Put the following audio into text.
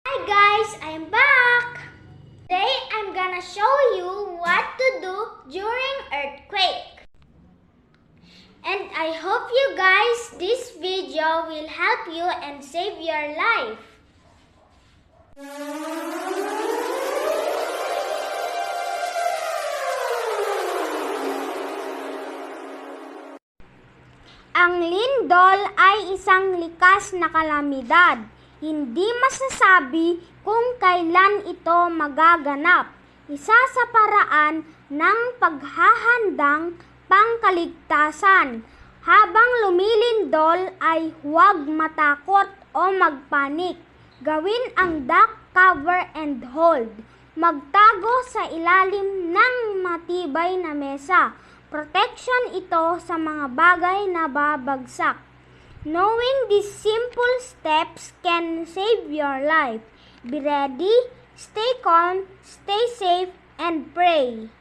Hi guys, I'm back! Today I'm gonna show you what to do during earthquake. And I hope you guys this video will help you and save your life. Ang lindol ay isang likas na kalamidad. Hindi masasabi kung kailan ito magaganap. Isa sa paraan ng paghahandang pangkaligtasan. Habang lumilindol ay huwag matakot o magpanik. Gawin ang duck cover and hold. Magtago sa ilalim ng matibay na mesa. Protection ito sa mga bagay na babagsak. Knowing these simple steps can save your life. Be ready, stay calm, stay safe, and pray.